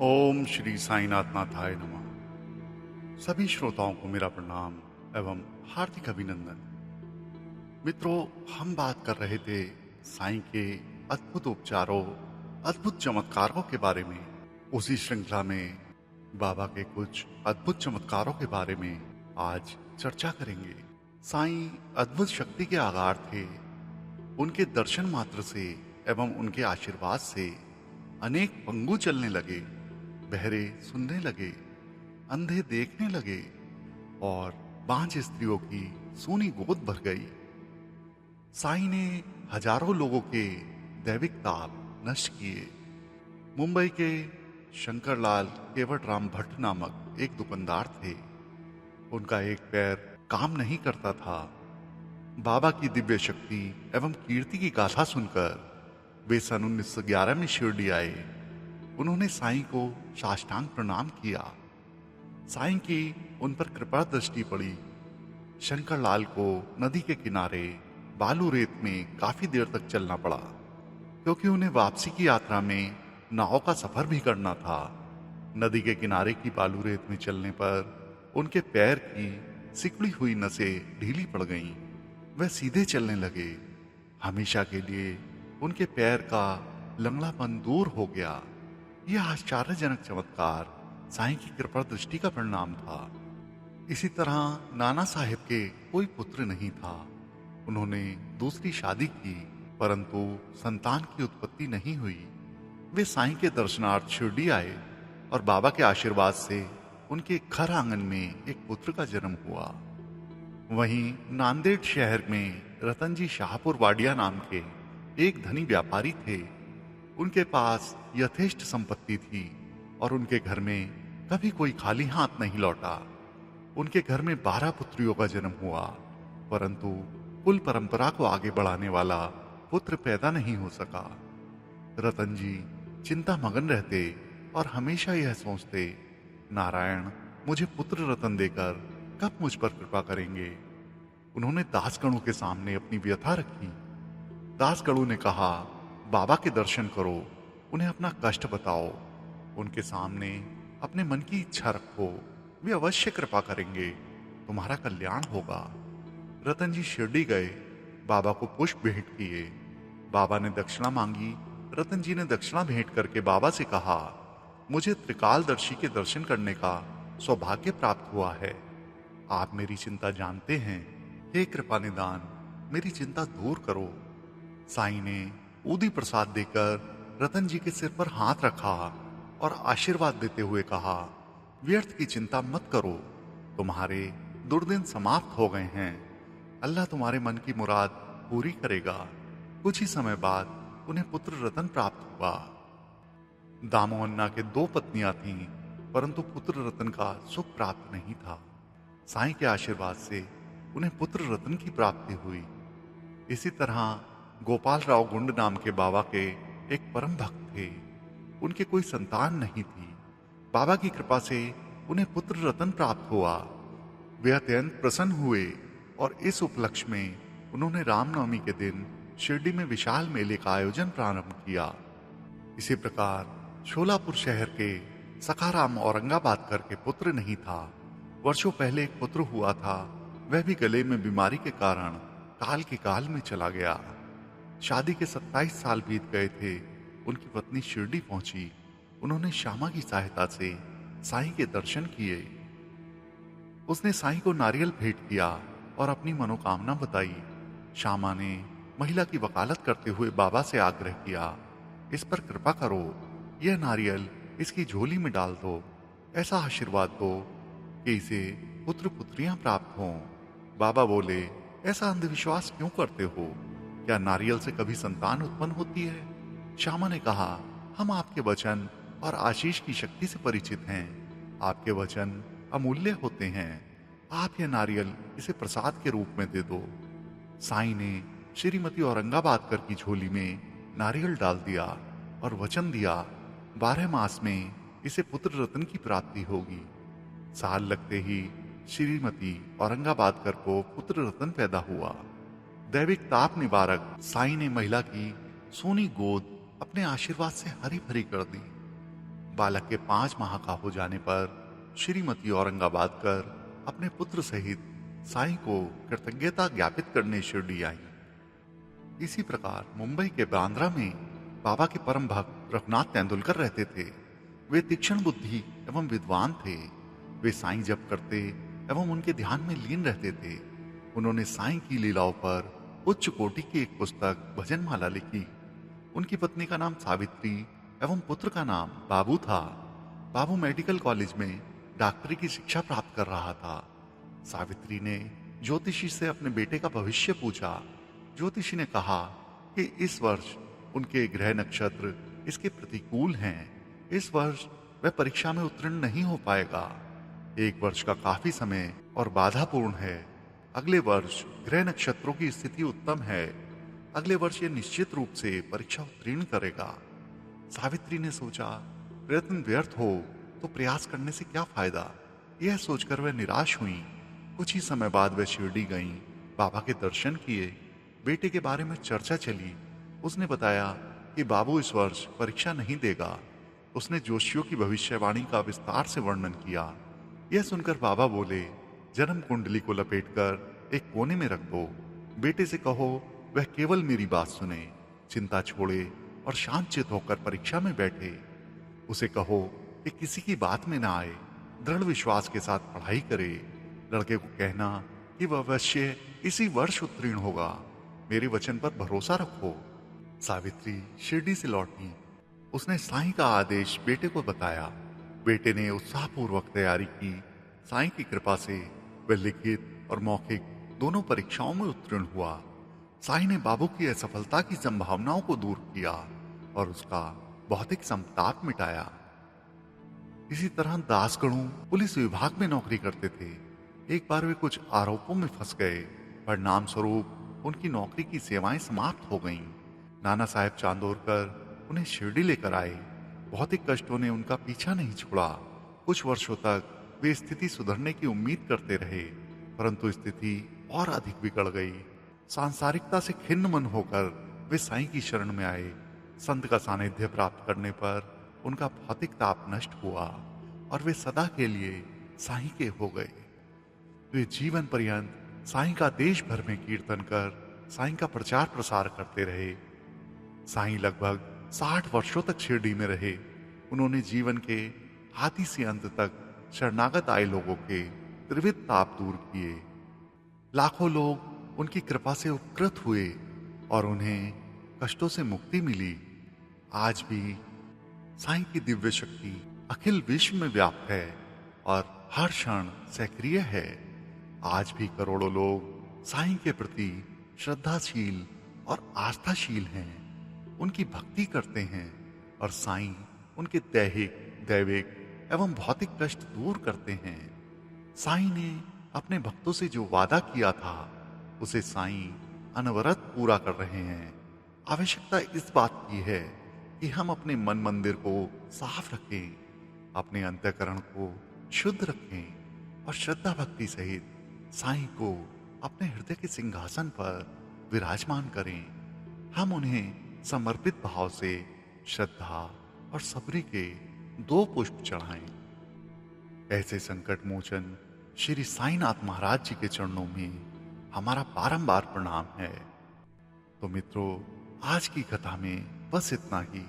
ओम श्री साईनाथ नाथाय नमः। सभी श्रोताओं को मेरा प्रणाम एवं हार्दिक अभिनंदन। मित्रों, हम बात कर रहे थे साईं के अद्भुत उपचारों, अद्भुत चमत्कारों के बारे में। उसी श्रृंखला में बाबा के कुछ अद्भुत चमत्कारों के बारे में आज चर्चा करेंगे। साईं अद्भुत शक्ति के आगार थे। उनके दर्शन मात्र से एवं उनके आशीर्वाद से अनेक पंगु चलने लगे, बहरे सुनने लगे, अंधे देखने लगे और बांझ स्त्रियों की सूनी गोद भर गई। साईं ने हजारों लोगों के दैविक ताप नष्ट किए। मुंबई के शंकरलाल केवटराम भट्ट नामक एक दुकानदार थे। उनका एक पैर काम नहीं करता था। बाबा की दिव्य शक्ति एवं कीर्ति की गाथा सुनकर वे सन 1911 में शिरडी आए। उन्होंने साईं को साष्टांग प्रणाम किया। साईं की उन पर कृपा दृष्टि पड़ी। शंकरलाल को नदी के किनारे बालू रेत में काफी देर तक चलना पड़ा, क्योंकि उन्हें वापसी की यात्रा में नाव का सफर भी करना था। नदी के किनारे की बालू रेत में चलने पर उनके पैर की सिकुड़ी हुई नसें ढीली पड़ गईं। वह सीधे चलने लगे। हमेशा के लिए उनके पैर का लंगड़ापन दूर हो गया। यह आश्चर्यजनक चमत्कार साईं की कृपा दृष्टि का परिणाम था। इसी तरह नाना साहेब के कोई पुत्र नहीं था। उन्होंने दूसरी शादी की, परंतु संतान की उत्पत्ति नहीं हुई। वे साईं के दर्शनार्थ शिरडी आए और बाबा के आशीर्वाद से उनके घर आंगन में एक पुत्र का जन्म हुआ। वहीं नांदेड़ शहर में रतनजी शाहपुर वाडिया नाम के एक धनी व्यापारी थे। उनके पास यथेष्ट संपत्ति थी और उनके घर में कभी कोई खाली हाथ नहीं लौटा। उनके घर में 12 पुत्रियों का जन्म हुआ, परंतु कुल परंपरा को आगे बढ़ाने वाला पुत्र पैदा नहीं हो सका। रतन जी चिंता मगन रहते और हमेशा यह सोचते, नारायण मुझे पुत्र रतन देकर कब मुझ पर कृपा करेंगे। उन्होंने दासगणों के सामने अपनी व्यथा रखी। दासगणों ने कहा, बाबा के दर्शन करो, उन्हें अपना कष्ट बताओ, उनके सामने अपने मन की इच्छा रखो, वे अवश्य कृपा करेंगे, तुम्हारा कल्याण होगा। रतन जी शिरडी गए, बाबा को पुष्प भेंट किए। बाबा ने दक्षिणा मांगी। रतन जी ने दक्षिणा भेंट करके बाबा से कहा, मुझे त्रिकालदर्शी के दर्शन करने का सौभाग्य प्राप्त हुआ है। आप मेरी चिंता जानते हैं, हे कृपा निदान मेरी चिंता दूर करो। साईं ने ऊदी प्रसाद देकर रतन जी के सिर पर हाथ रखा और आशीर्वाद देते हुए कहा, व्यर्थ की चिंता मत करो, तुम्हारे दुर्दिन समाप्त हो गए हैं। अल्लाह तुम्हारे मन की मुराद पूरी करेगा। कुछ ही समय बाद उन्हें पुत्र रतन प्राप्त हुआ। दामोअन्ना के 2 पत्नियां थीं, परंतु पुत्र रतन का सुख प्राप्त नहीं था। साईं के आशीर्वाद से उन्हें पुत्र रतन की प्राप्ति हुई। इसी तरह गोपाल राव गुंड नाम के बाबा के एक परम भक्त थे। उनके कोई संतान नहीं थी। बाबा की कृपा से उन्हें पुत्र रतन प्राप्त हुआ। वे अत्यंत प्रसन्न हुए और इस उपलक्ष्य में उन्होंने रामनवमी के दिन शिरडी में विशाल मेले का आयोजन प्रारंभ किया। इसी प्रकार शोलापुर शहर के सखाराम औरंगाबाद कर के पुत्र नहीं था। वर्षों पहले एक पुत्र हुआ था, वह भी गले में बीमारी के कारण काल के काल में चला गया। शादी के 27 साल बीत गए थे। उनकी पत्नी शिरडी पहुंची। उन्होंने श्यामा की सहायता से साईं के दर्शन किए। उसने साईं को नारियल भेंट किया और अपनी मनोकामना बताई। श्यामा ने महिला की वकालत करते हुए बाबा से आग्रह किया, इस पर कृपा करो, यह नारियल इसकी झोली में डाल दो, ऐसा आशीर्वाद दो कि इसे पुत्र पुत्रियां प्राप्त हों। बाबा बोले, ऐसा अंधविश्वास क्यों करते हो? क्या नारियल से कभी संतान उत्पन्न होती है? श्यामा ने कहा, हम आपके वचन और आशीष की शक्ति से परिचित हैं। आपके वचन अमूल्य होते हैं। आप यह नारियल इसे प्रसाद के रूप में दे दो। साईं ने श्रीमती औरंगाबाद कर की झोली में नारियल डाल दिया और वचन दिया, 12 मास में इसे पुत्र रतन की प्राप्ति होगी। साल लगते ही श्रीमती औरंगाबाद कर को पुत्र रतन पैदा हुआ। दैविक ताप निवारक साईं ने महिला की सोनी गोद अपने आशीर्वाद से हरी भरी कर दी। बालक के 5 माह का हो जाने पर श्रीमती औरंगाबाद कर अपने पुत्र सहित साईं को कृतज्ञता ज्ञापित करने शिरडी आई। इसी प्रकार मुंबई के बांद्रा में बाबा के परम भक्त रघुनाथ तेंदुलकर रहते थे। वे तीक्ष्ण बुद्धि एवं विद्वान थे। वे साईं जप करते एवं उनके ध्यान में लीन रहते थे। उन्होंने साईं की लीलाओं पर उच्च कोटि की एक पुस्तक भजनमाला लिखी। उनकी पत्नी का नाम सावित्री एवं पुत्र का नाम बाबू था। बाबू मेडिकल कॉलेज में डॉक्टरी की शिक्षा प्राप्त कर रहा था। सावित्री ने ज्योतिषी से अपने बेटे का भविष्य पूछा। ज्योतिषी ने कहा कि इस वर्ष उनके ग्रह नक्षत्र इसके प्रतिकूल हैं। इस वर्ष वह परीक्षा में उत्तीर्ण नहीं हो पाएगा। 1 वर्ष का काफी समय और बाधापूर्ण है। अगले वर्ष ग्रह नक्षत्रों की स्थिति उत्तम है। अगले वर्ष यह निश्चित रूप से परीक्षा उत्तीर्ण करेगा। सावित्री ने सोचा, प्रयत्न व्यर्थ हो तो प्रयास करने से क्या फायदा। यह सोचकर वह निराश हुई। कुछ ही समय बाद वह शिरडी गईं, बाबा के दर्शन किए। बेटे के बारे में चर्चा चली। उसने बताया कि बाबू इस वर्ष परीक्षा नहीं देगा। उसने जोशियों की भविष्यवाणी का विस्तार से वर्णन किया। यह सुनकर बाबा बोले, जन्म कुंडली को लपेटकर एक कोने में रख दो। बेटे से कहो वह केवल मेरी बात सुने, चिंता छोड़े और शांतचित्त होकर परीक्षा में बैठे। उसे कहो कि किसी की बात में ना आए, दृढ़ विश्वास के साथ पढ़ाई करे। लड़के को कहना कि वह अवश्य इसी वर्ष उत्तीर्ण होगा। मेरे वचन पर भरोसा रखो। सावित्री शिरडी से लौटी। उसने साईं का आदेश बेटे को बताया। बेटे ने उत्साहपूर्वक तैयारी की। साईं की कृपा से वह लिखित और मौखिक दोनों परीक्षाओं में उत्तीर्ण हुआ। साईं ने बाबू की असफलता की संभावनाओं को दूर किया और उसका भौतिक संताप मिटाया। इसी तरह दासगणु पुलिस विभाग में नौकरी करते थे। एक बार वे कुछ आरोपों में फंस गए। परिणाम स्वरूप उनकी नौकरी की सेवाएं समाप्त हो गईं। नाना साहेब चांदोरकर उन्हें शिरडी लेकर आए। भौतिक कष्टों ने उनका पीछा नहीं छोड़ा। कुछ वर्षों तक वे स्थिति सुधरने की उम्मीद करते रहे, परंतु स्थिति और अधिक बिगड़ गई। सांसारिकता से खिन्न मन होकर वे साईं की शरण में आए। संत का सानिध्य प्राप्त करने पर उनका भौतिक ताप नष्ट हुआ और वे सदा के लिए साईं के हो गए। वे जीवन पर्यंत साईं का देश भर में कीर्तन कर साईं का प्रचार प्रसार करते रहे। साईं लगभग 60 वर्षों तक शिरडी में रहे। उन्होंने जीवन के आदि से अंत तक शरणागत आए लोगों के त्रिविध ताप दूर किए। लाखों लोग उनकी कृपा से उपकृत हुए और उन्हें कष्टों से मुक्ति मिली। आज भी साईं की दिव्य शक्ति अखिल विश्व में व्याप्त है और हर क्षण सक्रिय है। आज भी करोड़ों लोग साईं के प्रति श्रद्धाशील और आस्थाशील हैं। उनकी भक्ति करते हैं और साईं उनके दैहिक, दैविक एवं भौतिक कष्ट दूर करते हैं। साईं ने अपने भक्तों से जो वादा किया था उसे साईं अनवरत पूरा कर रहे हैं। आवश्यकता इस बात की है कि हम अपने मन मंदिर को साफ रखें, अपने अंतःकरण को शुद्ध रखें और श्रद्धा भक्ति सहित साईं को अपने हृदय के सिंहासन पर विराजमान करें। हम उन्हें समर्पित भाव से श्रद्धा और सबरी के 2 पुष्प चढ़ाएं। ऐसे संकट मोचन श्री साईनाथ महाराज जी के चरणों में हमारा बारंबार प्रणाम है। तो मित्रों, आज की कथा में बस इतना ही।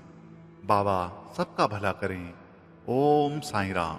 बाबा सबका भला करें। ओम साईं राम।